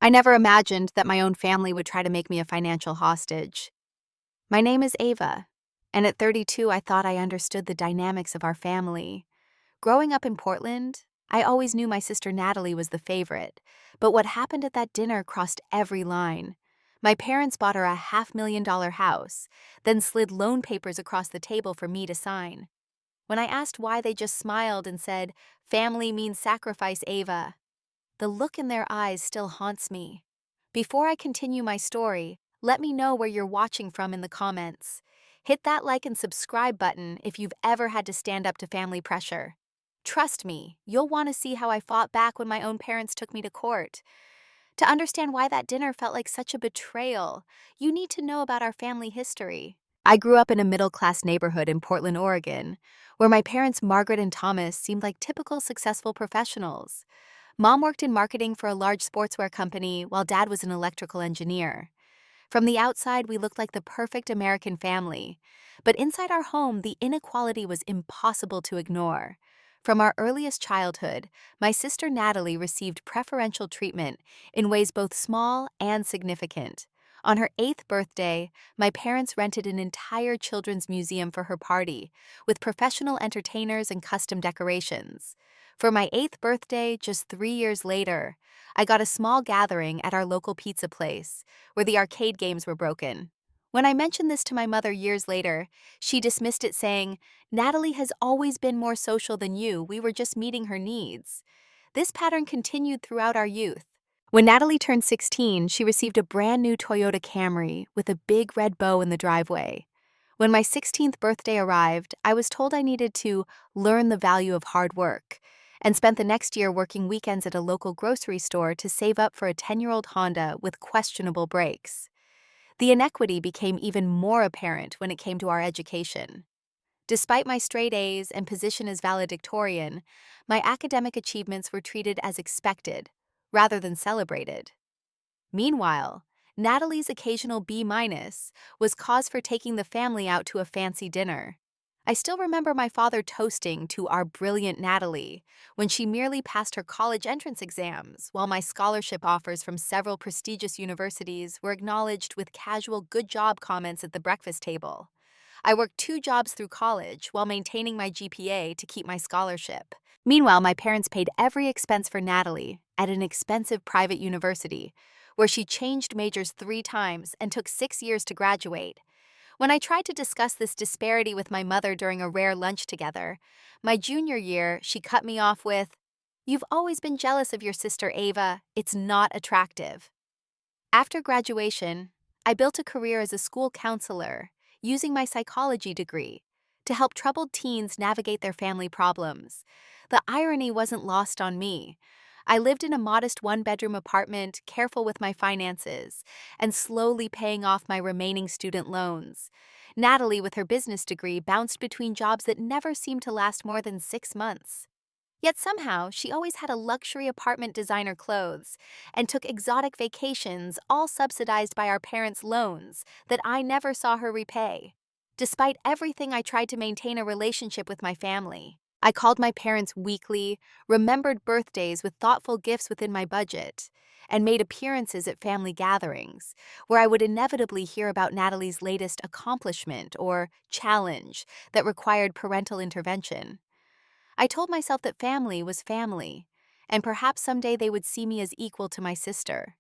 I never imagined that my own family would try to make me a financial hostage. My name is Ava, and at 32, I thought I understood the dynamics of our family. Growing up in Portland, I always knew my sister Natalie was the favorite, but what happened at that dinner crossed every line. My parents bought her a $500,000 house, then slid loan papers across the table for me to sign. When I asked why, they just smiled and said, "Family means sacrifice, Ava." The look in their eyes still haunts me. Before I continue my story, let me know where you're watching from in the comments. Hit that like and subscribe button if you've ever had to stand up to family pressure. Trust me, you'll want to see how I fought back when my own parents took me to court. To understand why that dinner felt like such a betrayal, you need to know about our family history. I grew up in a middle-class neighborhood in Portland, Oregon, where my parents, Margaret and Thomas, seemed like typical successful professionals. Mom worked in marketing for a large sportswear company, while Dad was an electrical engineer. From the outside, we looked like the perfect American family. But inside our home, the inequality was impossible to ignore. From our earliest childhood, my sister Natalie received preferential treatment in ways both small and significant. On her 8th birthday, my parents rented an entire children's museum for her party, with professional entertainers and custom decorations. For my 8th birthday, just 3 years later, I got a small gathering at our local pizza place, where the arcade games were broken. When I mentioned this to my mother years later, she dismissed it, saying, "Natalie has always been more social than you, we were just meeting her needs." This pattern continued throughout our youth. When Natalie turned 16, she received a brand new Toyota Camry with a big red bow in the driveway. When my 16th birthday arrived, I was told I needed to learn the value of hard work, and spent the next year working weekends at a local grocery store to save up for a 10-year-old Honda with questionable brakes. The inequity became even more apparent when it came to our education. Despite my straight A's and position as valedictorian, my academic achievements were treated as expected, rather than celebrated. Meanwhile, Natalie's occasional B- was cause for taking the family out to a fancy dinner. I still remember my father toasting to our brilliant Natalie when she merely passed her college entrance exams, while my scholarship offers from several prestigious universities were acknowledged with casual good job comments at the breakfast table. I worked 2 jobs through college while maintaining my GPA to keep my scholarship. Meanwhile, my parents paid every expense for Natalie at an expensive private university, where she changed majors 3 times and took 6 years to graduate. When I tried to discuss this disparity with my mother during a rare lunch together, my junior year, she cut me off with, "You've always been jealous of your sister Ava. It's not attractive." After graduation, I built a career as a school counselor, using my psychology degree to help troubled teens navigate their family problems. The irony wasn't lost on me. I lived in a modest 1-bedroom apartment, careful with my finances, and slowly paying off my remaining student loans. Natalie, with her business degree, bounced between jobs that never seemed to last more than 6 months. Yet somehow, she always had a luxury apartment, designer clothes, and took exotic vacations, all subsidized by our parents' loans that I never saw her repay. Despite everything, I tried to maintain a relationship with my family. I called my parents weekly, remembered birthdays with thoughtful gifts within my budget, and made appearances at family gatherings, where I would inevitably hear about Natalie's latest accomplishment or challenge that required parental intervention. I told myself that family was family, and perhaps someday they would see me as equal to my sister.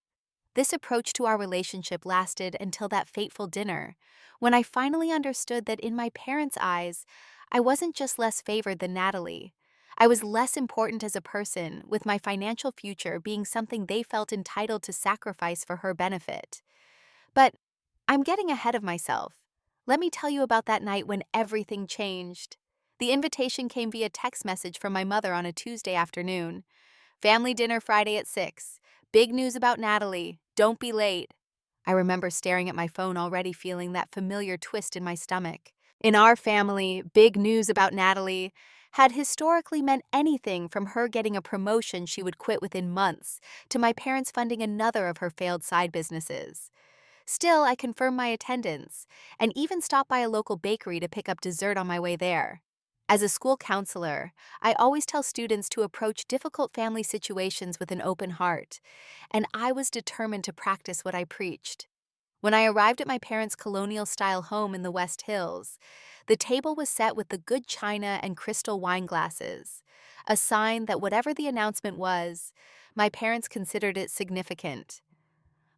This approach to our relationship lasted until that fateful dinner, when I finally understood that in my parents' eyes, I wasn't just less favored than Natalie. I was less important as a person, with my financial future being something they felt entitled to sacrifice for her benefit. But I'm getting ahead of myself. Let me tell you about that night when everything changed. The invitation came via text message from my mother on a Tuesday afternoon. "Family dinner Friday at 6. Big news about Natalie. Don't be late." I remember staring at my phone, already feeling that familiar twist in my stomach. In our family, big news about Natalie had historically meant anything from her getting a promotion she would quit within months to my parents funding another of her failed side businesses. Still, I confirmed my attendance and even stopped by a local bakery to pick up dessert on my way there. As a school counselor, I always tell students to approach difficult family situations with an open heart, and I was determined to practice what I preached. When I arrived at my parents' colonial-style home in the West Hills, the table was set with the good china and crystal wine glasses, a sign that whatever the announcement was, my parents considered it significant.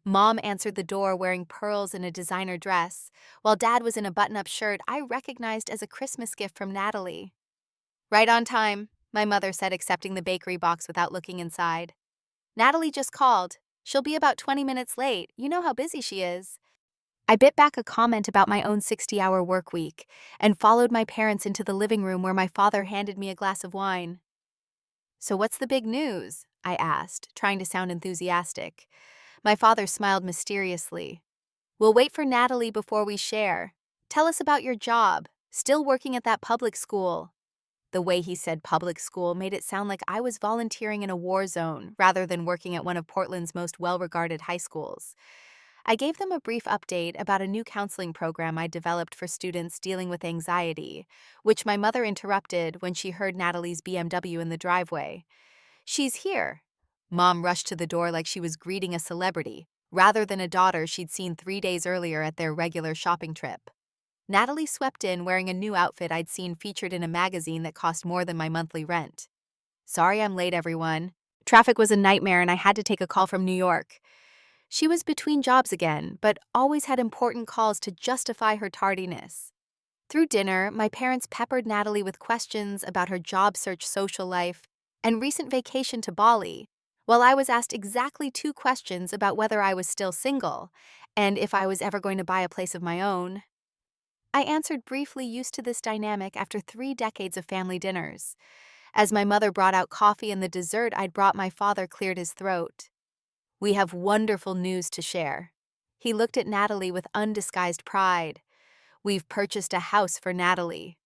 Mom answered the door wearing pearls and a designer dress, while Dad was in a button-up shirt I recognized as a Christmas gift from Natalie. "Right on time," my mother said, accepting the bakery box without looking inside. "Natalie just called. She'll be about 20 minutes late. You know how busy she is." I bit back a comment about my own 60-hour work week and followed my parents into the living room where my father handed me a glass of wine. "So what's the big news?" I asked, trying to sound enthusiastic. My father smiled mysteriously. "We'll wait for Natalie before we share. Tell us about your job. Still working at that public school." The way he said public school made it sound like I was volunteering in a war zone rather than working at one of Portland's most well-regarded high schools. I gave them a brief update about a new counseling program I developed for students dealing with anxiety, which my mother interrupted when she heard Natalie's BMW in the driveway. "She's here." Mom rushed to the door like she was greeting a celebrity, rather than a daughter she'd seen 3 days earlier at their regular shopping trip. Natalie swept in wearing a new outfit I'd seen featured in a magazine that cost more than my monthly rent. "Sorry I'm late, everyone. Traffic was a nightmare and I had to take a call from New York." She was between jobs again, but always had important calls to justify her tardiness. Through dinner, my parents peppered Natalie with questions about her job search, social life, and recent vacation to Bali, while I was asked exactly 2 questions about whether I was still single and if I was ever going to buy a place of my own. I answered briefly, used to this dynamic after 3 decades of family dinners. As my mother brought out coffee and the dessert I'd brought, my father cleared his throat. "We have wonderful news to share." He looked at Natalie with undisguised pride. "We've purchased a house for Natalie."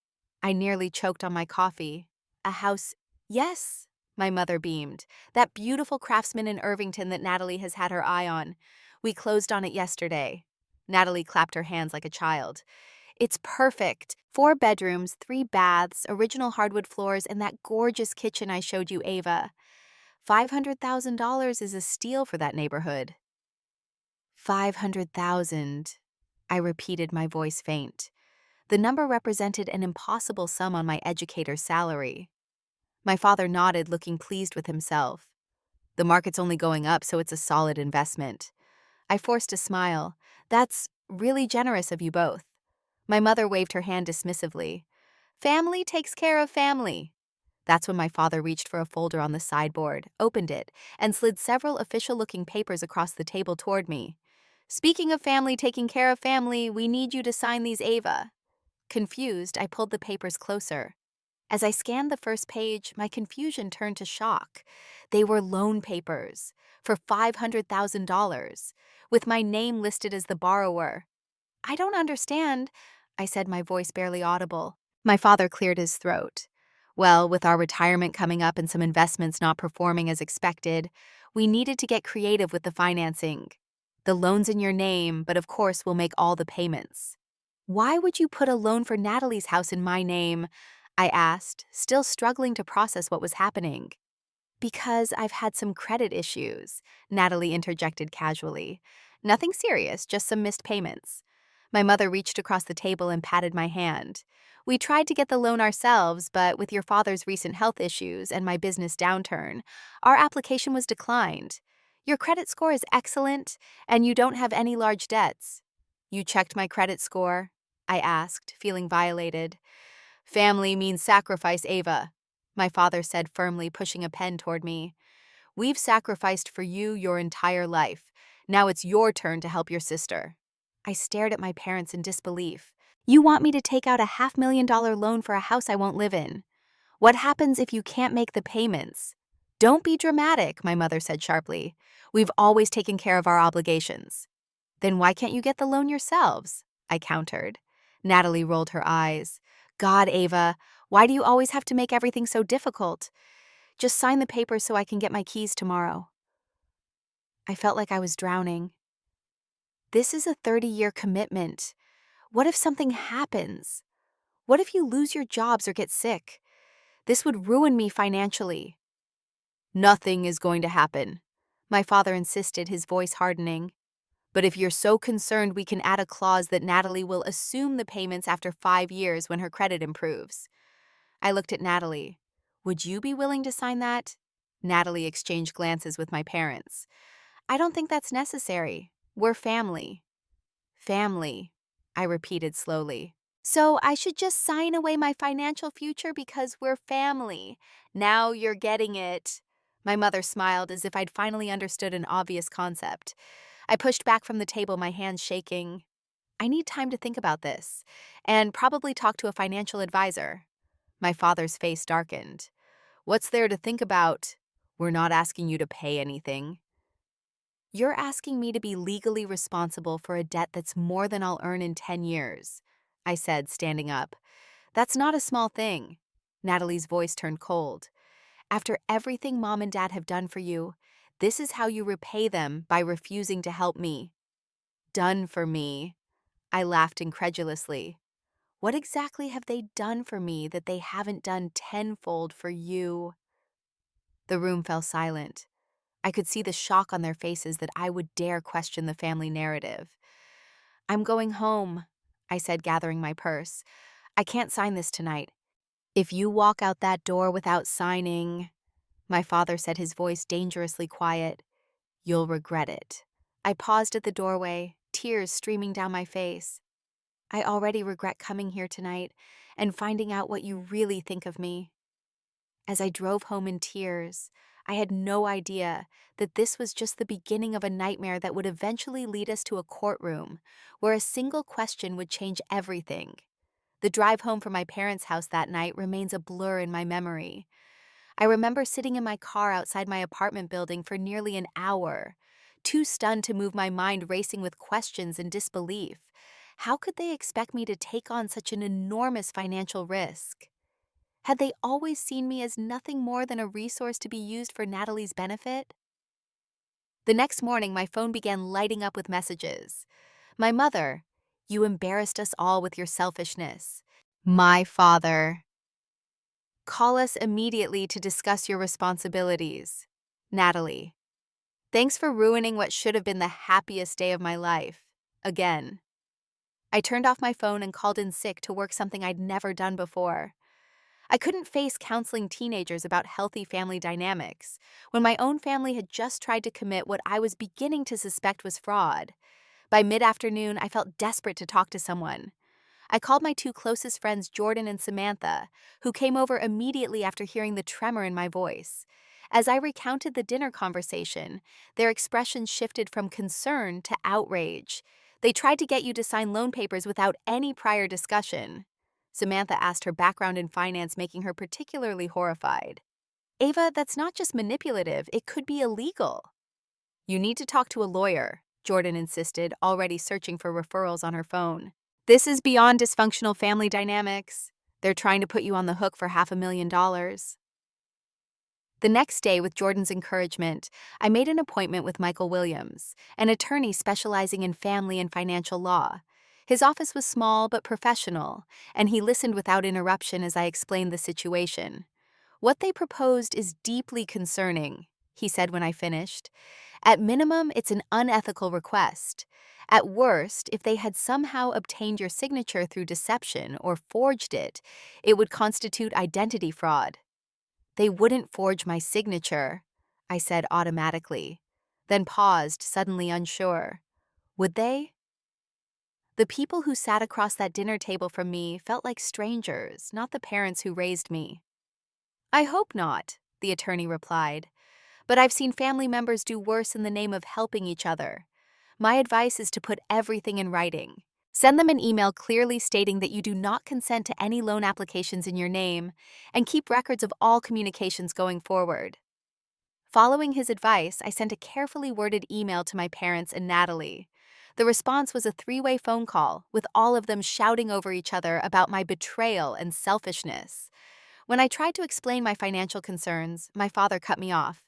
I nearly choked on my coffee. "A house?" "Yes," my mother beamed. "That beautiful Craftsman in Irvington that Natalie has had her eye on. We closed on it yesterday." Natalie clapped her hands like a child. "It's perfect. 4 bedrooms, 3 baths, original hardwood floors, and that gorgeous kitchen I showed you, Ava. $500,000 is a steal for that neighborhood." 500,000. I repeated, my voice faint. The number represented an impossible sum on my educator's salary. My father nodded, looking pleased with himself. "The market's only going up, so it's a solid investment." I forced a smile. "That's really generous of you both." My mother waved her hand dismissively. "Family takes care of family." That's when my father reached for a folder on the sideboard, opened it, and slid several official-looking papers across the table toward me. "Speaking of family taking care of family, we need you to sign these, Ava." Confused, I pulled the papers closer. As I scanned the first page, my confusion turned to shock. They were loan papers for $500,000, with my name listed as the borrower. "I don't understand," I said, my voice barely audible. My father cleared his throat. "Well, with our retirement coming up and some investments not performing as expected, we needed to get creative with the financing. The loan's in your name, but of course we'll make all the payments." "Why would you put a loan for Natalie's house in my name?" I asked, still struggling to process what was happening. "Because I've had some credit issues," Natalie interjected casually. "Nothing serious, just some missed payments." My mother reached across the table and patted my hand. "We tried to get the loan ourselves, but with your father's recent health issues and my business downturn, our application was declined. Your credit score is excellent, and you don't have any large debts." "You checked my credit score?" I asked, feeling violated. "Family means sacrifice, Ava," my father said firmly, pushing a pen toward me. "We've sacrificed for you your entire life. Now it's your turn to help your sister." I stared at my parents in disbelief. "You want me to take out a $500,000 loan for a house I won't live in? What happens if you can't make the payments?" "Don't be dramatic," my mother said sharply. "We've always taken care of our obligations." "Then why can't you get the loan yourselves?" I countered. Natalie rolled her eyes. "God, Ava, why do you always have to make everything so difficult? Just sign the papers so I can get my keys tomorrow." I felt like I was drowning. "This is a 30-year commitment. What if something happens? What if you lose your jobs or get sick? This would ruin me financially. Nothing is going to happen, my father insisted, his voice hardening. But if you're so concerned, we can add a clause that Natalie will assume the payments after 5 years when her credit improves. I looked at Natalie. Would you be willing to sign that? Natalie exchanged glances with my parents. I don't think that's necessary. We're family. Family, I repeated slowly. So I should just sign away my financial future because we're family. Now you're getting it. My mother smiled as if I'd finally understood an obvious concept. I pushed back from the table, my hands shaking. I need time to think about this, and probably talk to a financial advisor. My father's face darkened. What's there to think about? We're not asking you to pay anything. You're asking me to be legally responsible for a debt that's more than I'll earn in 10 years, I said, standing up. That's not a small thing. Natalie's voice turned cold. After everything Mom and Dad have done for you, this is how you repay them, by refusing to help me. Done for me? I laughed incredulously. What exactly have they done for me that they haven't done tenfold for you? The room fell silent. I could see the shock on their faces that I would dare question the family narrative. I'm going home, I said, gathering my purse. I can't sign this tonight. If you walk out that door without signing, my father said, his voice dangerously quiet, you'll regret it. I paused at the doorway, tears streaming down my face. I already regret coming here tonight and finding out what you really think of me. As I drove home in tears, I had no idea that this was just the beginning of a nightmare that would eventually lead us to a courtroom where a single question would change everything. The drive home from my parents' house that night remains a blur in my memory. I remember sitting in my car outside my apartment building for nearly an hour, too stunned to move, my mind racing with questions and disbelief. How could they expect me to take on such an enormous financial risk? Had they always seen me as nothing more than a resource to be used for Natalie's benefit? The next morning, my phone began lighting up with messages. My mother, you embarrassed us all with your selfishness. My father, call us immediately to discuss your responsibilities. Natalie, thanks for ruining what should have been the happiest day of my life. Again. I turned off my phone and called in sick to work, something I'd never done before. I couldn't face counseling teenagers about healthy family dynamics when my own family had just tried to commit what I was beginning to suspect was fraud. By mid-afternoon, I felt desperate to talk to someone. I called my two closest friends, Jordan and Samantha, who came over immediately after hearing the tremor in my voice. As I recounted the dinner conversation, their expressions shifted from concern to outrage. They tried to get you to sign loan papers without any prior discussion. Samantha asked her background in finance, making her particularly horrified. Ava, that's not just manipulative, it could be illegal. You need to talk to a lawyer, Jordan insisted, already searching for referrals on her phone. This is beyond dysfunctional family dynamics. They're trying to put you on the hook for $500,000. The next day, with Jordan's encouragement, I made an appointment with Michael Williams, an attorney specializing in family and financial law. His office was small but professional, and he listened without interruption as I explained the situation. What they proposed is deeply concerning, he said when I finished. At minimum, it's an unethical request. At worst, if they had somehow obtained your signature through deception or forged it, it would constitute identity fraud. They wouldn't forge my signature, I said automatically, then paused, suddenly unsure. Would they? The people who sat across that dinner table from me felt like strangers, not the parents who raised me. I hope not, the attorney replied, but I've seen family members do worse in the name of helping each other. My advice is to put everything in writing. Send them an email clearly stating that you do not consent to any loan applications in your name, and keep records of all communications going forward. Following his advice, I sent a carefully worded email to my parents and Natalie. The response was a three-way phone call, with all of them shouting over each other about my betrayal and selfishness. When I tried to explain my financial concerns, my father cut me off.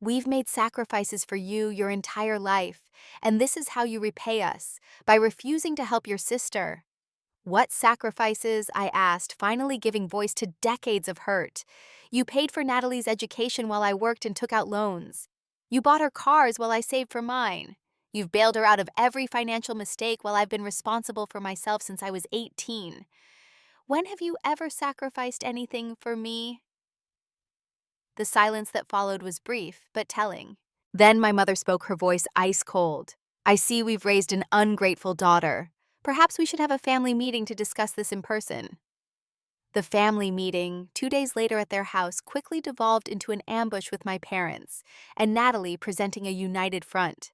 We've made sacrifices for you your entire life, and this is how you repay us, by refusing to help your sister. What sacrifices? I asked, finally giving voice to decades of hurt. You paid for Natalie's education while I worked and took out loans. You bought her cars while I saved for mine. You've bailed her out of every financial mistake while I've been responsible for myself since I was 18. When have you ever sacrificed anything for me? The silence that followed was brief, but telling. Then my mother spoke, her voice ice cold. I see we've raised an ungrateful daughter. Perhaps we should have a family meeting to discuss this in person. The family meeting, 2 days later at their house, quickly devolved into an ambush with my parents, and Natalie presenting a united front.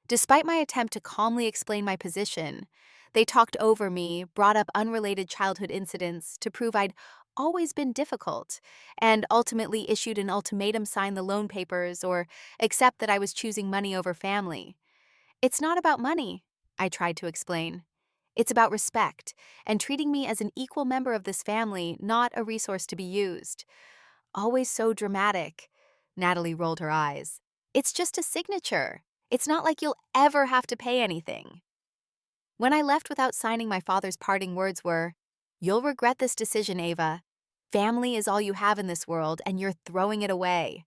Despite my attempt to calmly explain my position, they talked over me, brought up unrelated childhood incidents to prove I'd always been difficult, and ultimately issued an ultimatum: sign the loan papers or accept that I was choosing money over family. It's not about money, I tried to explain. It's about respect and treating me as an equal member of this family, not a resource to be used. Always so dramatic. Natalie rolled her eyes. It's just a signature. It's not like you'll ever have to pay anything. When I left without signing, my father's parting words were, "You'll regret this decision, Ava. Family is all you have in this world, and you're throwing it away."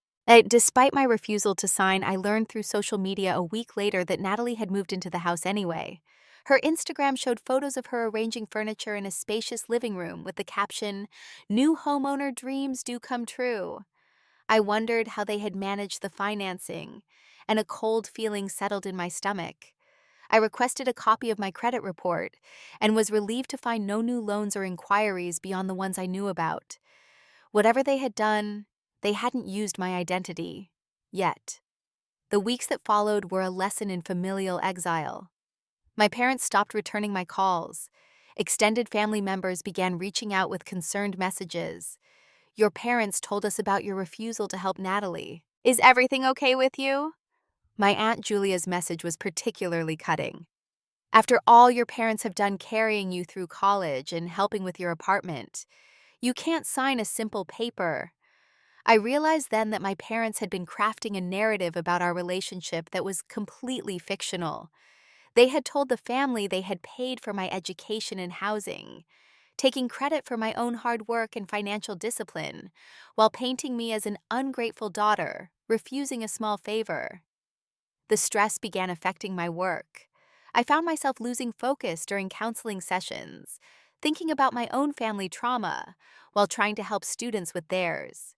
Despite my refusal to sign, I learned through social media a week later that Natalie had moved into the house anyway. Her Instagram showed photos of her arranging furniture in a spacious living room with the caption, "New homeowner dreams do come true." I wondered how they had managed the financing, and a cold feeling settled in my stomach. I requested a copy of my credit report and was relieved to find no new loans or inquiries beyond the ones I knew about. Whatever they had done, they hadn't used my identity. Yet. The weeks that followed were a lesson in familial exile. My parents stopped returning my calls. Extended family members began reaching out with concerned messages. "Your parents told us about your refusal to help Natalie. Is everything okay with you?" My Aunt Julia's message was particularly cutting. "After all your parents have done carrying you through college and helping with your apartment, you can't sign a simple paper." I realized then that my parents had been crafting a narrative about our relationship that was completely fictional. They had told the family they had paid for my education and housing, taking credit for my own hard work and financial discipline, while painting me as an ungrateful daughter, refusing a small favor. The stress began affecting my work. I found myself losing focus during counseling sessions, thinking about my own family trauma, while trying to help students with theirs.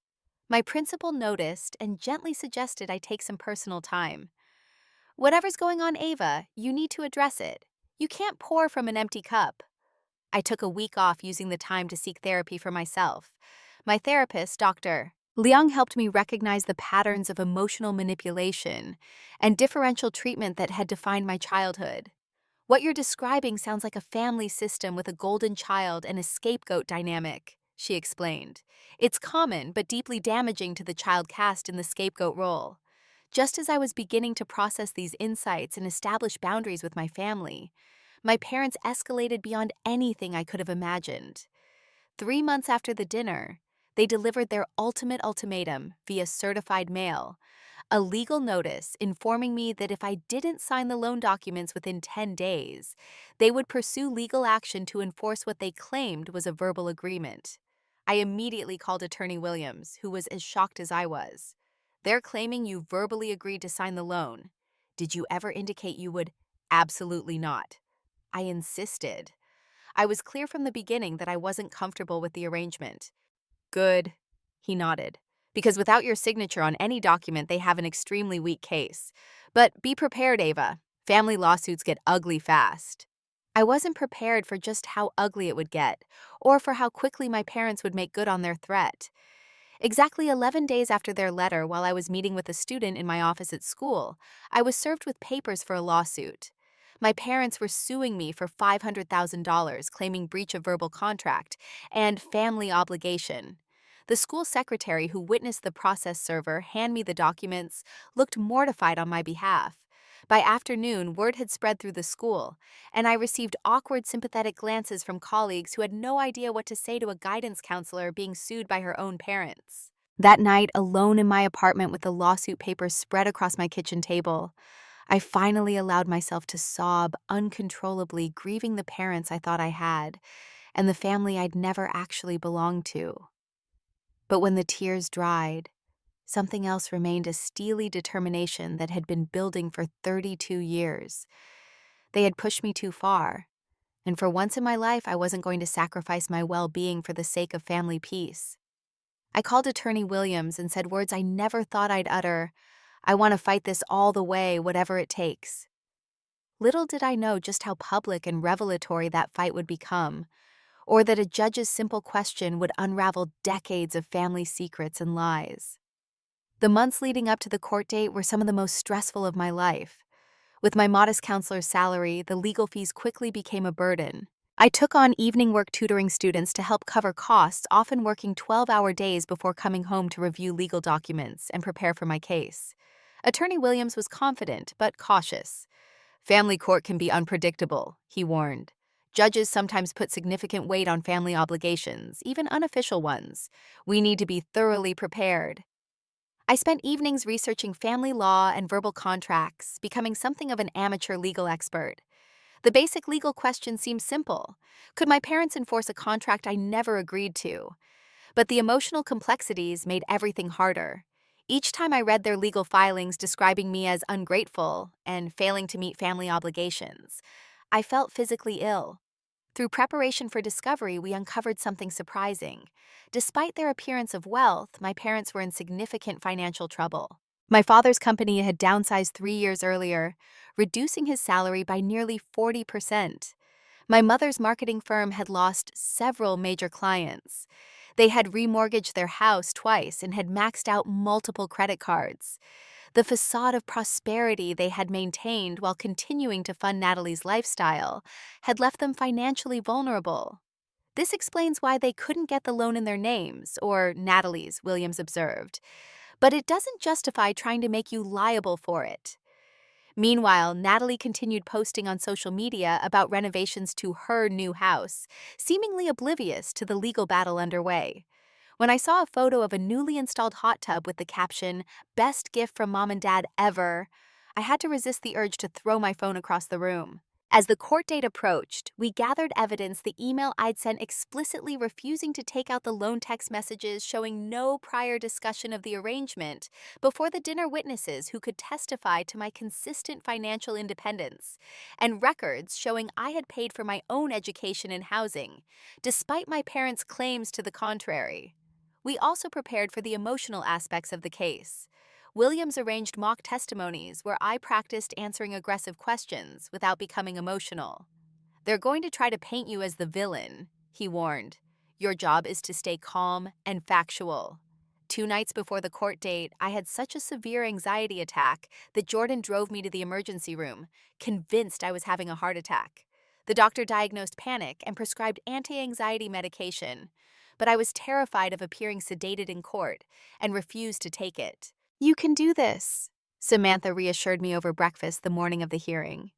My principal noticed and gently suggested I take some personal time. "Whatever's going on, Ava, you need to address it. You can't pour from an empty cup." I took a week off, using the time to seek therapy for myself. My therapist, Dr. Liang, helped me recognize the patterns of emotional manipulation and differential treatment that had defined my childhood. "What you're describing sounds like a family system with a golden child and a scapegoat dynamic," she explained. "It's common but deeply damaging to the child cast in the scapegoat role." Just as I was beginning to process these insights and establish boundaries with my family, my parents escalated beyond anything I could have imagined. 3 months after the dinner, they delivered their ultimate ultimatum via certified mail, a legal notice informing me that if I didn't sign the loan documents within 10 days, they would pursue legal action to enforce what they claimed was a verbal agreement. I immediately called Attorney Williams, who was as shocked as I was. "They're claiming you verbally agreed to sign the loan. Did you ever indicate you would?" "Absolutely not." I insisted. I was clear from the beginning that I wasn't comfortable with the arrangement. "Good," he nodded. "Because without your signature on any document, they have an extremely weak case. But be prepared, Ava. Family lawsuits get ugly fast." I wasn't prepared for just how ugly it would get, or for how quickly my parents would make good on their threat. Exactly 11 days after their letter, while I was meeting with a student in my office at school, I was served with papers for a lawsuit. My parents were suing me for $500,000, claiming breach of verbal contract and family obligation. The school secretary who witnessed the process server hand me the documents looked mortified on my behalf. By afternoon, word had spread through the school, and I received awkward, sympathetic glances from colleagues who had no idea what to say to a guidance counselor being sued by her own parents. That night, alone in my apartment with the lawsuit papers spread across my kitchen table, I finally allowed myself to sob uncontrollably, grieving the parents I thought I had and the family I'd never actually belonged to. But when the tears dried, something else remained, a steely determination that had been building for 32 years. They had pushed me too far, and for once in my life, I wasn't going to sacrifice my well-being for the sake of family peace. I called Attorney Williams and said words I never thought I'd utter. I want to fight this all the way, whatever it takes. Little did I know just how public and revelatory that fight would become, or that a judge's simple question would unravel decades of family secrets and lies. The months leading up to the court date were some of the most stressful of my life. With my modest counselor's salary, the legal fees quickly became a burden. I took on evening work tutoring students to help cover costs, often working 12-hour days before coming home to review legal documents and prepare for my case. Attorney Williams was confident but cautious. Family court can be unpredictable, he warned. Judges sometimes put significant weight on family obligations, even unofficial ones. We need to be thoroughly prepared. I spent evenings researching family law and verbal contracts, becoming something of an amateur legal expert. The basic legal question seemed simple. Could my parents enforce a contract I never agreed to? But the emotional complexities made everything harder. Each time I read their legal filings describing me as ungrateful and failing to meet family obligations, I felt physically ill. Through preparation for discovery, we uncovered something surprising. Despite their appearance of wealth, my parents were in significant financial trouble. My father's company had downsized 3 years earlier, reducing his salary by nearly 40%. My mother's marketing firm had lost several major clients. They had remortgaged their house twice and had maxed out multiple credit cards. The facade of prosperity they had maintained while continuing to fund Natalie's lifestyle had left them financially vulnerable. This explains why they couldn't get the loan in their names, or Natalie's, Williams observed. But it doesn't justify trying to make you liable for it. Meanwhile, Natalie continued posting on social media about renovations to her new house, seemingly oblivious to the legal battle underway. When I saw a photo of a newly installed hot tub with the caption, "Best gift from Mom and Dad ever," I had to resist the urge to throw my phone across the room. As the court date approached, we gathered evidence: the email I'd sent explicitly refusing to take out the loan text messages showing no prior discussion of the arrangement before the dinner witnesses who could testify to my consistent financial independence, and records showing I had paid for my own education and housing, despite my parents' claims to the contrary. We also prepared for the emotional aspects of the case. Williams arranged mock testimonies where I practiced answering aggressive questions without becoming emotional. "They're going to try to paint you as the villain," he warned. "Your job is to stay calm and factual." 2 nights before the court date, I had such a severe anxiety attack that Jordan drove me to the emergency room, convinced I was having a heart attack. The doctor diagnosed panic and prescribed anti-anxiety medication, but I was terrified of appearing sedated in court and refused to take it. "You can do this," Samantha reassured me over breakfast the morning of the hearing.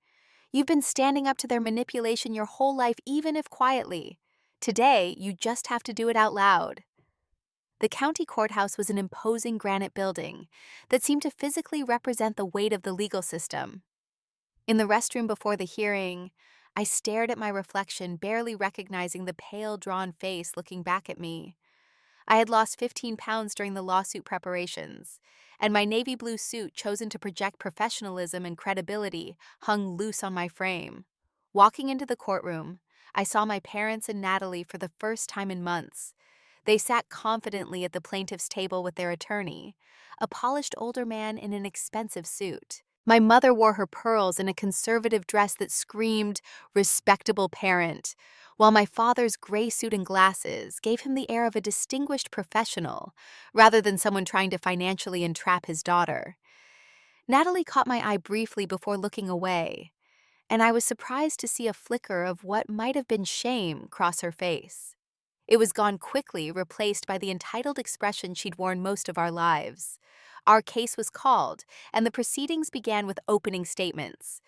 "You've been standing up to their manipulation your whole life, even if quietly. Today, you just have to do it out loud." The county courthouse was an imposing granite building that seemed to physically represent the weight of the legal system. In the restroom before the hearing, I stared at my reflection, barely recognizing the pale, drawn face looking back at me. I had lost 15 pounds during the lawsuit preparations, and my navy blue suit, chosen to project professionalism and credibility, hung loose on my frame. Walking into the courtroom, I saw my parents and Natalie for the first time in months. They sat confidently at the plaintiff's table with their attorney, a polished older man in an expensive suit. My mother wore her pearls in a conservative dress that screamed, "respectable parent," while my father's gray suit and glasses gave him the air of a distinguished professional, rather than someone trying to financially entrap his daughter. Natalie caught my eye briefly before looking away, and I was surprised to see a flicker of what might have been shame cross her face. It was gone quickly, replaced by the entitled expression she'd worn most of our lives. Our case was called, and the proceedings began with opening statements.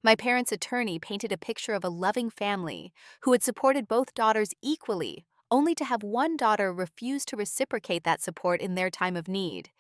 My parents' attorney painted a picture of a loving family who had supported both daughters equally, only to have one daughter refuse to reciprocate that support in their time of need.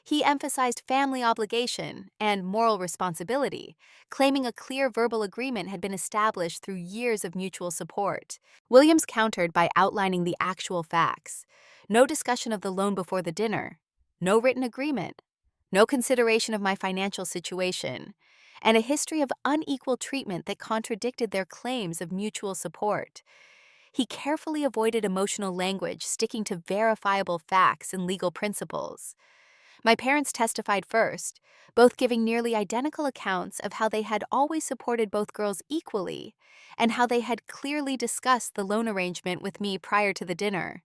He emphasized family obligation and moral responsibility, claiming a clear verbal agreement had been established through years of mutual support. Williams countered by outlining the actual facts. No discussion of the loan before the dinner, no written agreement, no consideration of my financial situation, and a history of unequal treatment that contradicted their claims of mutual support. He carefully avoided emotional language, sticking to verifiable facts and legal principles. My parents testified first, both giving nearly identical accounts of how they had always supported both girls equally and how they had clearly discussed the loan arrangement with me prior to the dinner.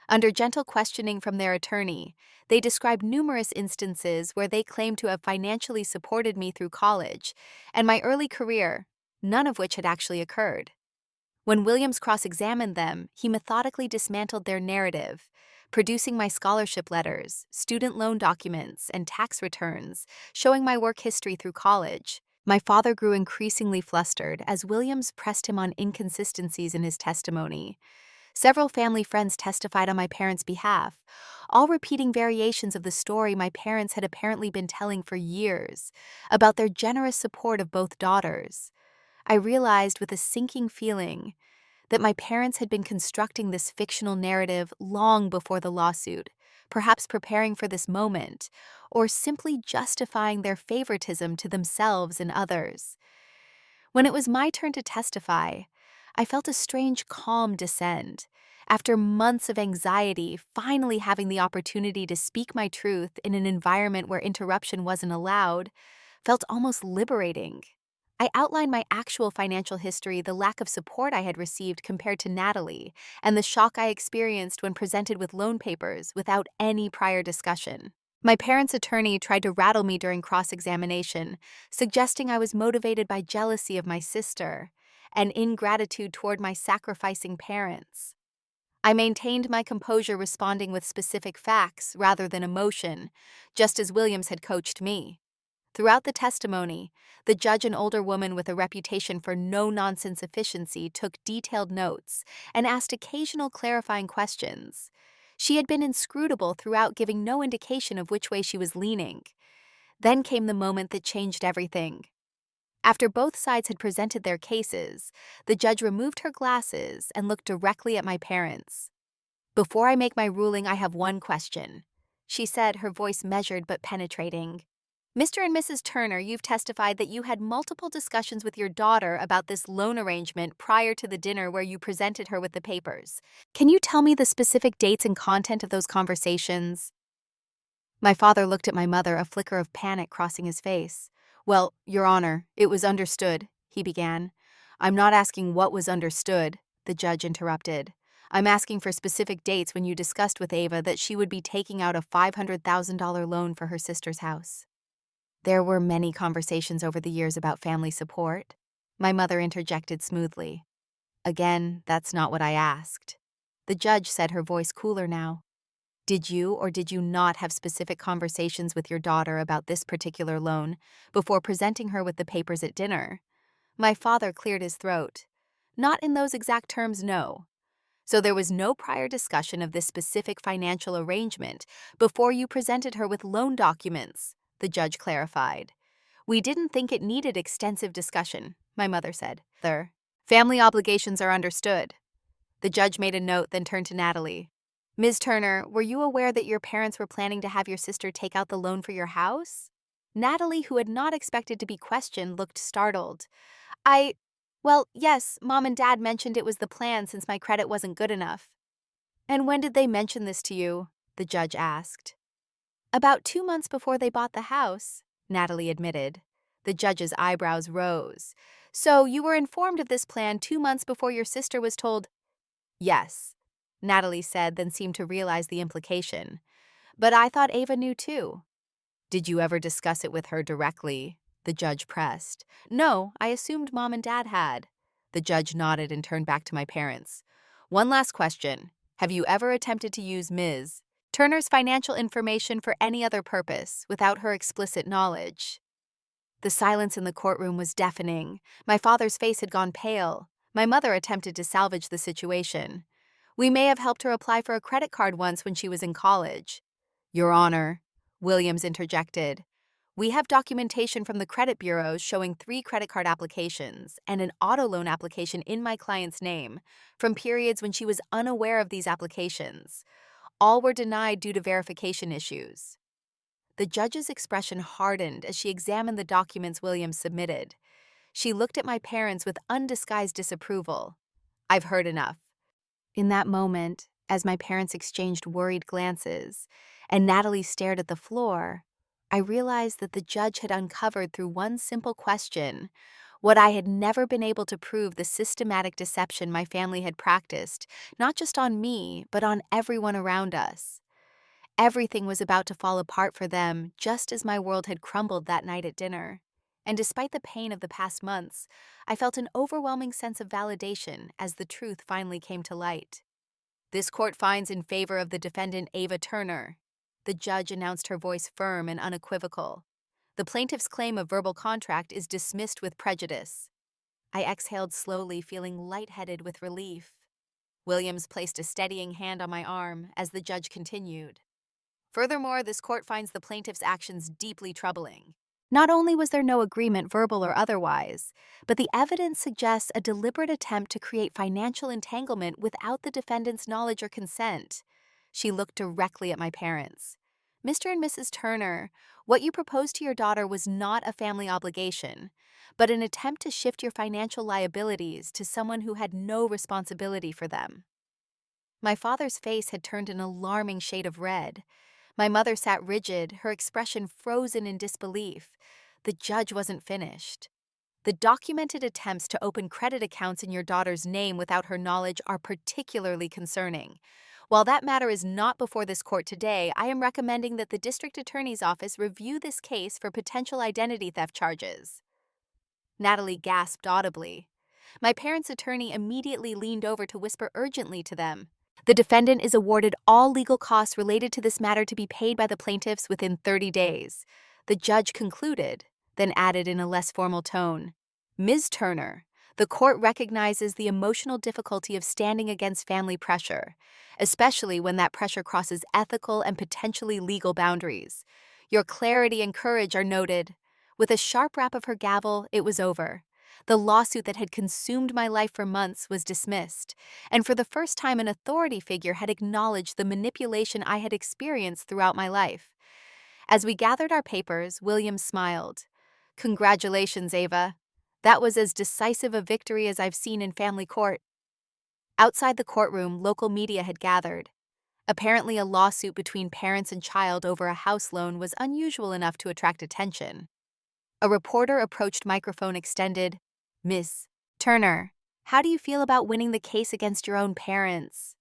Under gentle questioning from their attorney, they described numerous instances where they claimed to have financially supported me through college and my early career, none of which had actually occurred. When Williams cross-examined them, he methodically dismantled their narrative, producing my scholarship letters, student loan documents, and tax returns, showing my work history through college. My father grew increasingly flustered as Williams pressed him on inconsistencies in his testimony. Several family friends testified on my parents' behalf, all repeating variations of the story my parents had apparently been telling for years about their generous support of both daughters. I realized with a sinking feeling that my parents had been constructing this fictional narrative long before the lawsuit, perhaps preparing for this moment, or simply justifying their favoritism to themselves and others. When it was my turn to testify, I felt a strange calm descend. After months of anxiety, finally having the opportunity to speak my truth in an environment where interruption wasn't allowed felt almost liberating. I outlined my actual financial history, the lack of support I had received compared to Natalie, and the shock I experienced when presented with loan papers without any prior discussion. My parents' attorney tried to rattle me during cross-examination, suggesting I was motivated by jealousy of my sister and ingratitude toward my sacrificing parents. I maintained my composure, responding with specific facts rather than emotion, just as Williams had coached me. Throughout the testimony, the judge, an older woman with a reputation for no-nonsense efficiency, took detailed notes and asked occasional clarifying questions. She had been inscrutable throughout, giving no indication of which way she was leaning. Then came the moment that changed everything. After both sides had presented their cases, the judge removed her glasses and looked directly at my parents. "Before I make my ruling, I have one question," she said, her voice measured but penetrating. "Mr. and Mrs. Turner, you've testified that you had multiple discussions with your daughter about this loan arrangement prior to the dinner where you presented her with the papers. Can you tell me the specific dates and content of those conversations?" My father looked at my mother, a flicker of panic crossing his face. "Well, Your Honor, it was understood," he began. "I'm not asking what was understood," the judge interrupted. "I'm asking for specific dates when you discussed with Ava that she would be taking out a $500,000 loan for her sister's house." "There were many conversations over the years about family support," my mother interjected smoothly. "Again, that's not what I asked." The judge said, her voice cooler now. "Did you or did you not have specific conversations with your daughter about this particular loan before presenting her with the papers at dinner?" My father cleared his throat. "Not in those exact terms, no." "So there was no prior discussion of this specific financial arrangement before you presented her with loan documents," the judge clarified. "We didn't think it needed extensive discussion," my mother said. "Family obligations are understood." The judge made a note, then turned to Natalie. "Ms. Turner, were you aware that your parents were planning to have your sister take out the loan for your house?" Natalie, who had not expected to be questioned, looked startled. Well, yes, Mom and Dad mentioned it was the plan since my credit wasn't good enough." "And when did they mention this to you?" the judge asked. "About 2 months before they bought the house," Natalie admitted. The judge's eyebrows rose. "So you were informed of this plan 2 months before your sister was told?" "Yes," Natalie said, then seemed to realize the implication. "But I thought Ava knew too." "Did you ever discuss it with her directly?" the judge pressed. "No, I assumed Mom and Dad had." The judge nodded and turned back to my parents. "One last question. Have you ever attempted to use Ms. Turner's financial information for any other purpose without her explicit knowledge?" The silence in the courtroom was deafening. My father's face had gone pale. My mother attempted to salvage the situation. "We may have helped her apply for a credit card once when she was in college." "Your Honor, Williams interjected. We have documentation from the credit bureaus showing 3 credit card applications and an auto loan application in my client's name from periods when she was unaware of these applications. All were denied due to verification issues. The judge's expression hardened as she examined the documents Williams submitted. She looked at my parents with undisguised disapproval. I've heard enough. In that moment, as my parents exchanged worried glances and Natalie stared at the floor, I realized that the judge had uncovered through one simple question what I had never been able to prove: the systematic deception my family had practiced, not just on me, but on everyone around us. Everything was about to fall apart for them, just as my world had crumbled that night at dinner. And despite the pain of the past months, I felt an overwhelming sense of validation as the truth finally came to light. This court finds in favor of the defendant Ava Turner. The judge announced, her voice firm and unequivocal. The plaintiff's claim of verbal contract is dismissed with prejudice. I exhaled slowly, feeling lightheaded with relief. Williams placed a steadying hand on my arm as the judge continued. Furthermore, this court finds the plaintiff's actions deeply troubling. Not only was there no agreement, verbal or otherwise, but the evidence suggests a deliberate attempt to create financial entanglement without the defendant's knowledge or consent. She looked directly at my parents. Mr. and Mrs. Turner, what you proposed to your daughter was not a family obligation, but an attempt to shift your financial liabilities to someone who had no responsibility for them. My father's face had turned an alarming shade of red. My mother sat rigid, her expression frozen in disbelief. The judge wasn't finished. The documented attempts to open credit accounts in your daughter's name without her knowledge are particularly concerning. While that matter is not before this court today, I am recommending that the district attorney's office review this case for potential identity theft charges. Natalie gasped audibly. My parents' attorney immediately leaned over to whisper urgently to them. The defendant is awarded all legal costs related to this matter to be paid by the plaintiffs within 30 days. The judge concluded, then added in a less formal tone, Ms. Turner, the court recognizes the emotional difficulty of standing against family pressure, especially when that pressure crosses ethical and potentially legal boundaries. Your clarity and courage are noted. With a sharp rap of her gavel, it was over. The lawsuit that had consumed my life for months was dismissed, and for the first time an authority figure had acknowledged the manipulation I had experienced throughout my life. As we gathered our papers, William smiled. Congratulations, Ava. That was as decisive a victory as I've seen in family court. Outside the courtroom, local media had gathered. Apparently, a lawsuit between parents and child over a house loan was unusual enough to attract attention. A reporter approached, microphone extended. Miss Turner, how do you feel about winning the case against your own parents?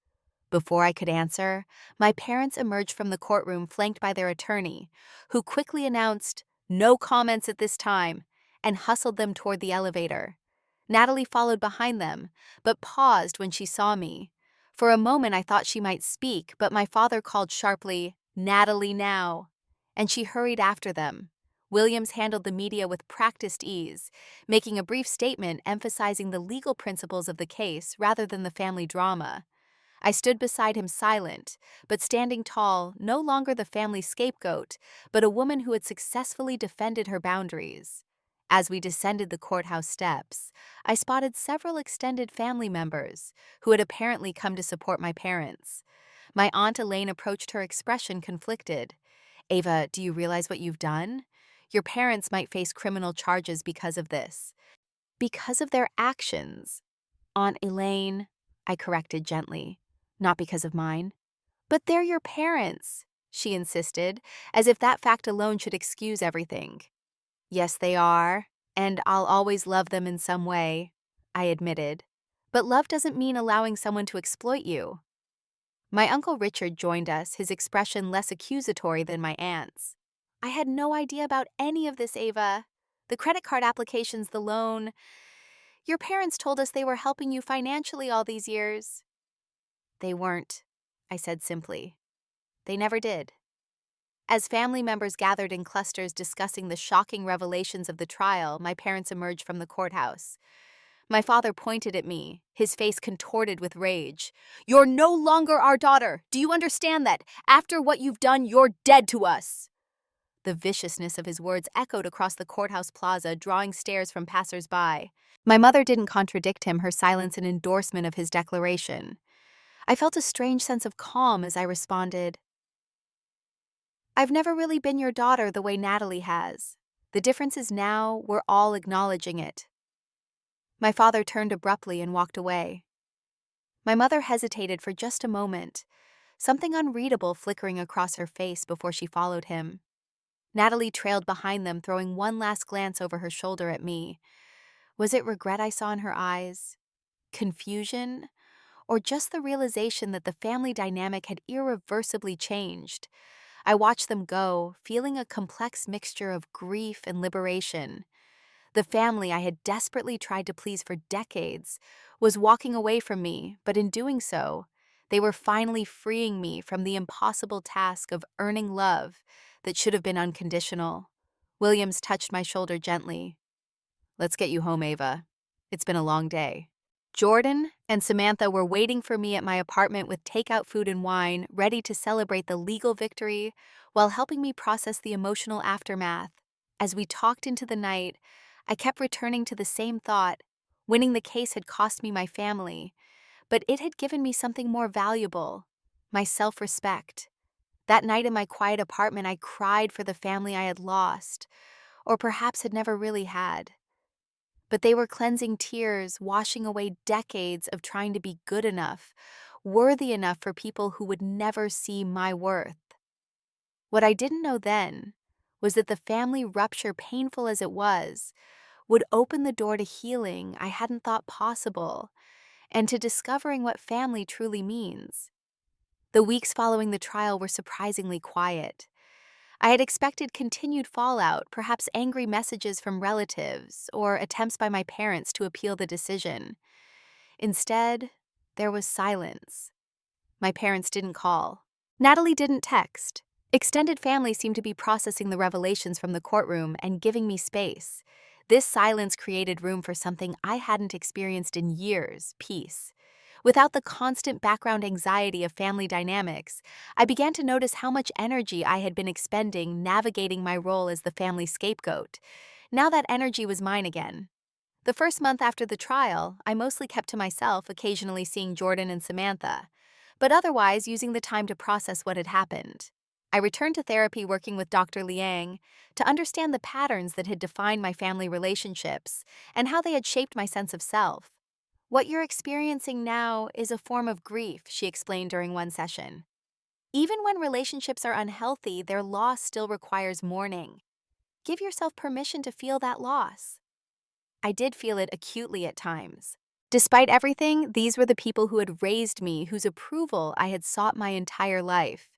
Before I could answer, my parents emerged from the courtroom flanked by their attorney, who quickly announced, no comments at this time, and hustled them toward the elevator. Natalie followed behind them, but paused when she saw me. For a moment I thought she might speak, but my father called sharply, Natalie now, and she hurried after them. Williams handled the media with practiced ease, making a brief statement emphasizing the legal principles of the case rather than the family drama. I stood beside him silent, but standing tall, no longer the family scapegoat, but a woman who had successfully defended her boundaries. As we descended the courthouse steps, I spotted several extended family members who had apparently come to support my parents. My Aunt Elaine approached, her expression conflicted. Ava, do you realize what you've done? Your parents might face criminal charges because of this. Because of their actions. Aunt Elaine, I corrected gently. Not because of mine. But they're your parents, she insisted, as if that fact alone should excuse everything. Yes, they are, and I'll always love them in some way, I admitted. But love doesn't mean allowing someone to exploit you. My Uncle Richard joined us, his expression less accusatory than my aunt's. I had no idea about any of this, Ava. The credit card applications, the loan. Your parents told us they were helping you financially all these years. They weren't, I said simply. They never did. As family members gathered in clusters discussing the shocking revelations of the trial, my parents emerged from the courthouse. My father pointed at me, his face contorted with rage. You're no longer our daughter. Do you understand that? After what you've done, you're dead to us. The viciousness of his words echoed across the courthouse plaza, drawing stares from passers-by. My mother didn't contradict him, her silence an endorsement of his declaration. I felt a strange sense of calm as I responded, "I've never really been your daughter the way Natalie has. The difference is now we're all acknowledging it." My father turned abruptly and walked away. My mother hesitated for just a moment, something unreadable flickering across her face before she followed him. Natalie trailed behind them, throwing one last glance over her shoulder at me. Was it regret I saw in her eyes? Confusion? Or just the realization that the family dynamic had irreversibly changed? I watched them go, feeling a complex mixture of grief and liberation. The family I had desperately tried to please for decades was walking away from me, but in doing so, they were finally freeing me from the impossible task of earning love that should have been unconditional. Williams touched my shoulder gently. "Let's get you home, Ava. It's been a long day." Jordan and Samantha were waiting for me at my apartment with takeout food and wine, ready to celebrate the legal victory while helping me process the emotional aftermath. As we talked into the night, I kept returning to the same thought. Winning the case had cost me my family, but it had given me something more valuable, my self-respect. That night in my quiet apartment, I cried for the family I had lost, or perhaps had never really had. But they were cleansing tears, washing away decades of trying to be good enough, worthy enough for people who would never see my worth. What I didn't know then was that the family rupture, painful as it was, would open the door to healing I hadn't thought possible, and to discovering what family truly means. The weeks following the trial were surprisingly quiet. I had expected continued fallout, perhaps angry messages from relatives, or attempts by my parents to appeal the decision. Instead, there was silence. My parents didn't call. Natalie didn't text. Extended family seemed to be processing the revelations from the courtroom and giving me space. This silence created room for something I hadn't experienced in years: peace. Without the constant background anxiety of family dynamics, I began to notice how much energy I had been expending navigating my role as the family scapegoat. Now that energy was mine again. The first month after the trial, I mostly kept to myself, occasionally seeing Jordan and Samantha, but otherwise using the time to process what had happened. I returned to therapy working with Dr. Liang to understand the patterns that had defined my family relationships and how they had shaped my sense of self. "What you're experiencing now is a form of grief," she explained during one session. "Even when relationships are unhealthy, their loss still requires mourning. Give yourself permission to feel that loss." I did feel it acutely at times. Despite everything, these were the people who had raised me, whose approval I had sought my entire life.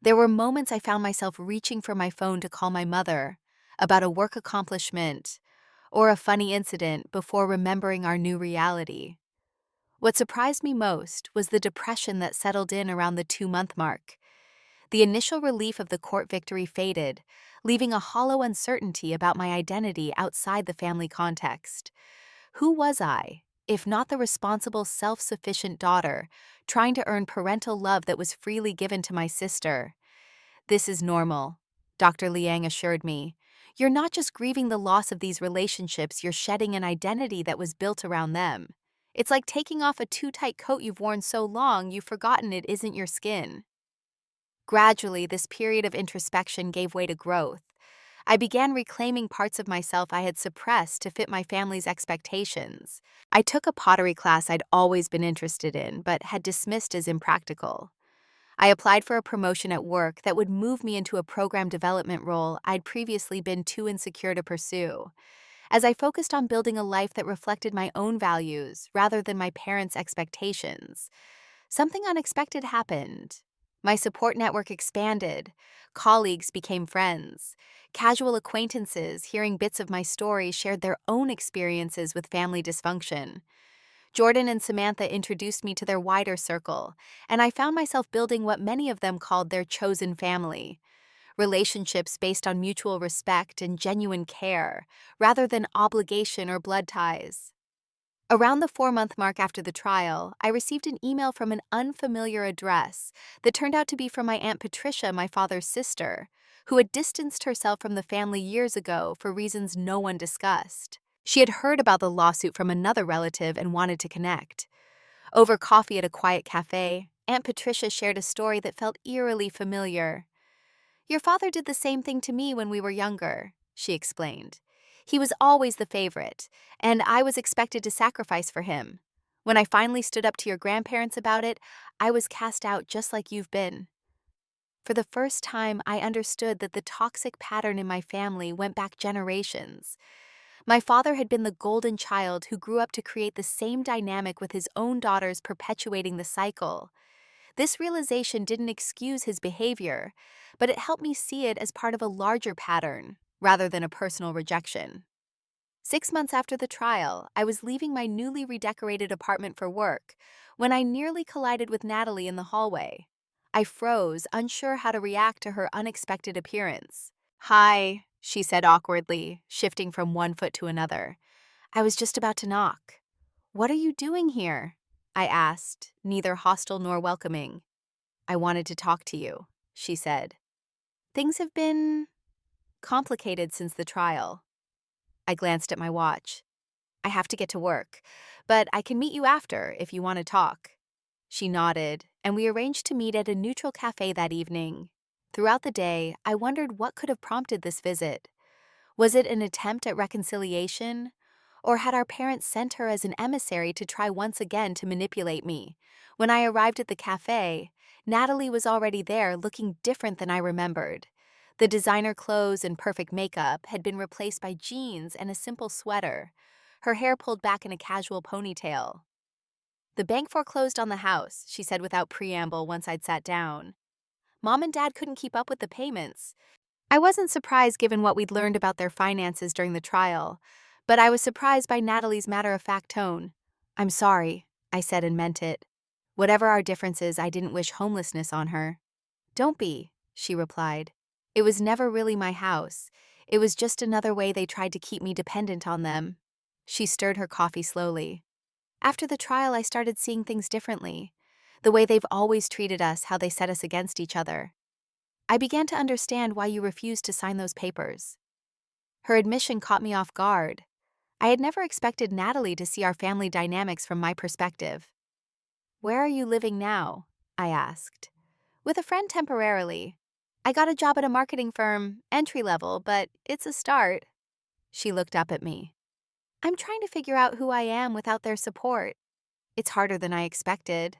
There were moments I found myself reaching for my phone to call my mother about a work accomplishment or a funny incident before remembering our new reality. What surprised me most was the depression that settled in around the 2-month mark. The initial relief of the court victory faded, leaving a hollow uncertainty about my identity outside the family context. Who was I, if not the responsible, self-sufficient daughter, trying to earn parental love that was freely given to my sister? "This is normal," Dr. Liang assured me. "You're not just grieving the loss of these relationships, you're shedding an identity that was built around them. It's like taking off a too-tight coat you've worn so long you've forgotten it isn't your skin." Gradually, this period of introspection gave way to growth. I began reclaiming parts of myself I had suppressed to fit my family's expectations. I took a pottery class I'd always been interested in, but had dismissed as impractical. I applied for a promotion at work that would move me into a program development role I'd previously been too insecure to pursue. As I focused on building a life that reflected my own values rather than my parents' expectations, something unexpected happened. My support network expanded. Colleagues became friends. Casual acquaintances, hearing bits of my story, shared their own experiences with family dysfunction. Jordan and Samantha introduced me to their wider circle, and I found myself building what many of them called their chosen family. Relationships based on mutual respect and genuine care, rather than obligation or blood ties. Around the 4-month mark after the trial, I received an email from an unfamiliar address that turned out to be from my Aunt Patricia, my father's sister, who had distanced herself from the family years ago for reasons no one discussed. She had heard about the lawsuit from another relative and wanted to connect. Over coffee at a quiet cafe, Aunt Patricia shared a story that felt eerily familiar. "Your father did the same thing to me when we were younger," she explained. "He was always the favorite, and I was expected to sacrifice for him. When I finally stood up to your grandparents about it, I was cast out just like you've been." For the first time, I understood that the toxic pattern in my family went back generations. My father had been the golden child who grew up to create the same dynamic with his own daughters, perpetuating the cycle. This realization didn't excuse his behavior, but it helped me see it as part of a larger pattern, rather than a personal rejection. 6 months after the trial, I was leaving my newly redecorated apartment for work when I nearly collided with Natalie in the hallway. I froze, unsure how to react to her unexpected appearance. "Hi," she said awkwardly, shifting from one foot to another. I was just about to knock. "What are you doing here?" I asked, neither hostile nor welcoming. "I wanted to talk to you," she said. "Things have been complicated since the trial." I glanced at my watch. "I have to get to work, but I can meet you after if you want to talk." She nodded, and we arranged to meet at a neutral cafe that evening. Throughout the day, I wondered what could have prompted this visit. Was it an attempt at reconciliation? Or had our parents sent her as an emissary to try once again to manipulate me? When I arrived at the cafe, Natalie was already there, looking different than I remembered. The designer clothes and perfect makeup had been replaced by jeans and a simple sweater, her hair pulled back in a casual ponytail. "The bank foreclosed on the house," she said without preamble once I'd sat down. "Mom and Dad couldn't keep up with the payments." I wasn't surprised given what we'd learned about their finances during the trial, but I was surprised by Natalie's matter-of-fact tone. "I'm sorry," I said and meant it. Whatever our differences, I didn't wish homelessness on her. "Don't be," she replied. "It was never really my house. It was just another way they tried to keep me dependent on them." She stirred her coffee slowly. "After the trial, I started seeing things differently. The way they've always treated us, how they set us against each other. I began to understand why you refused to sign those papers." Her admission caught me off guard. I had never expected Natalie to see our family dynamics from my perspective. "Where are you living now?" I asked. "With a friend temporarily. I got a job at a marketing firm, entry level, but it's a start." She looked up at me. "I'm trying to figure out who I am without their support. It's harder than I expected."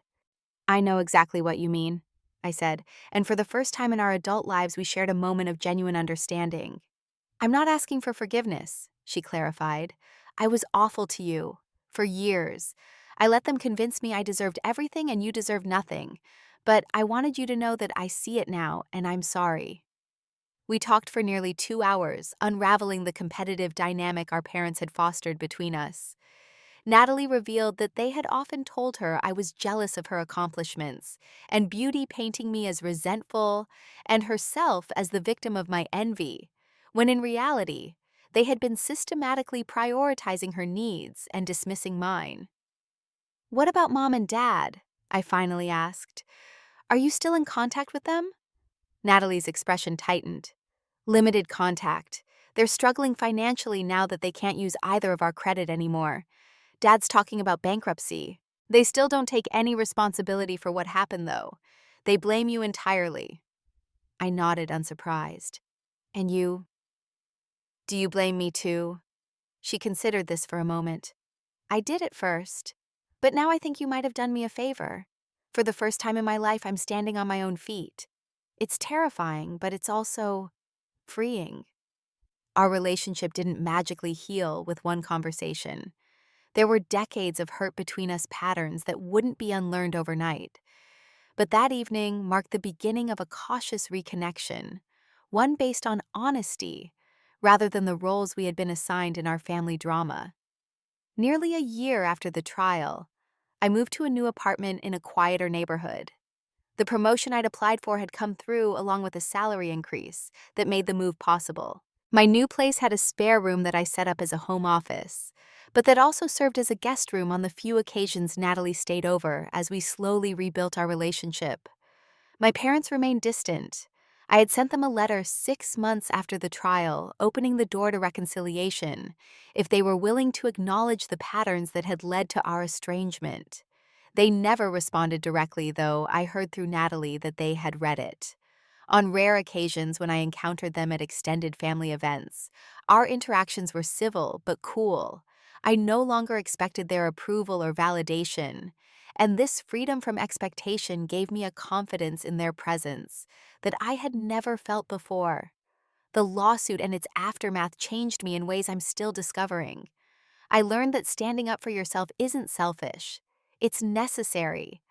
"I know exactly what you mean," I said, and for the first time in our adult lives we shared a moment of genuine understanding. "I'm not asking for forgiveness," she clarified. "I was awful to you. For years. I let them convince me I deserved everything and you deserved nothing. But I wanted you to know that I see it now, and I'm sorry." We talked for nearly 2 hours, unraveling the competitive dynamic our parents had fostered between us. Natalie revealed that they had often told her I was jealous of her accomplishments, and beauty painting me as resentful, and herself as the victim of my envy, when in reality, they had been systematically prioritizing her needs and dismissing mine. "What about Mom and Dad?" I finally asked. "Are you still in contact with them?" Natalie's expression tightened. "Limited contact. They're struggling financially now that they can't use either of our credit anymore. Dad's talking about bankruptcy. They still don't take any responsibility for what happened, though. They blame you entirely." I nodded, unsurprised. "And you? Do you blame me too?" She considered this for a moment. "I did at first, but now I think you might have done me a favor. For the first time in my life, I'm standing on my own feet. It's terrifying, but it's also freeing." Our relationship didn't magically heal with one conversation. There were decades of hurt between us, patterns that wouldn't be unlearned overnight. But that evening marked the beginning of a cautious reconnection, one based on honesty rather than the roles we had been assigned in our family drama. Nearly a year after the trial, I moved to a new apartment in a quieter neighborhood. The promotion I'd applied for had come through along with a salary increase that made the move possible. My new place had a spare room that I set up as a home office, but that also served as a guest room on the few occasions Natalie stayed over as we slowly rebuilt our relationship. My parents remained distant. I had sent them a letter 6 months after the trial, opening the door to reconciliation, if they were willing to acknowledge the patterns that had led to our estrangement. They never responded directly, though I heard through Natalie that they had read it. On rare occasions when I encountered them at extended family events, our interactions were civil but cool. I no longer expected their approval or validation, and this freedom from expectation gave me a confidence in their presence that I had never felt before. The lawsuit and its aftermath changed me in ways I'm still discovering. I learned that standing up for yourself isn't selfish, it's necessary.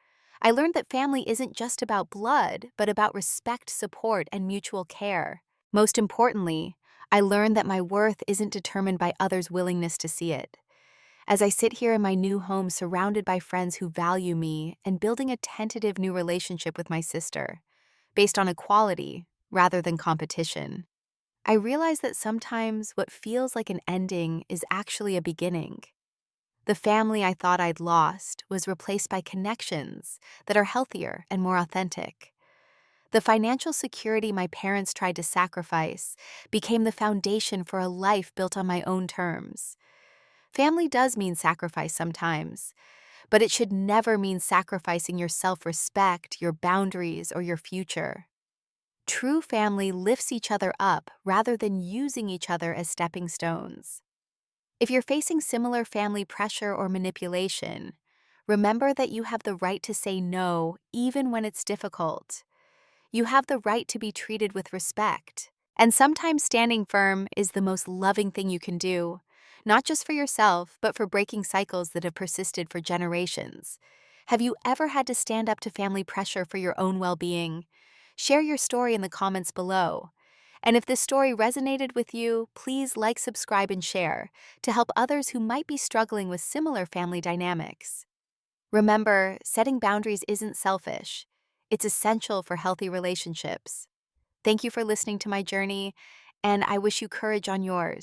I learned that family isn't just about blood, but about respect, support, and mutual care. Most importantly, I learned that my worth isn't determined by others' willingness to see it. As I sit here in my new home surrounded by friends who value me and building a tentative new relationship with my sister, based on equality rather than competition, I realize that sometimes what feels like an ending is actually a beginning. The family I thought I'd lost was replaced by connections that are healthier and more authentic. The financial security my parents tried to sacrifice became the foundation for a life built on my own terms. Family does mean sacrifice sometimes, but it should never mean sacrificing your self-respect, your boundaries, or your future. True family lifts each other up rather than using each other as stepping stones. If you're facing similar family pressure or manipulation, remember that you have the right to say no even when it's difficult. You have the right to be treated with respect. And sometimes standing firm is the most loving thing you can do, not just for yourself, but for breaking cycles that have persisted for generations. Have you ever had to stand up to family pressure for your own well-being? Share your story in the comments below. And if this story resonated with you, please like, subscribe, and share to help others who might be struggling with similar family dynamics. Remember, setting boundaries isn't selfish. It's essential for healthy relationships. Thank you for listening to my journey, and I wish you courage on yours.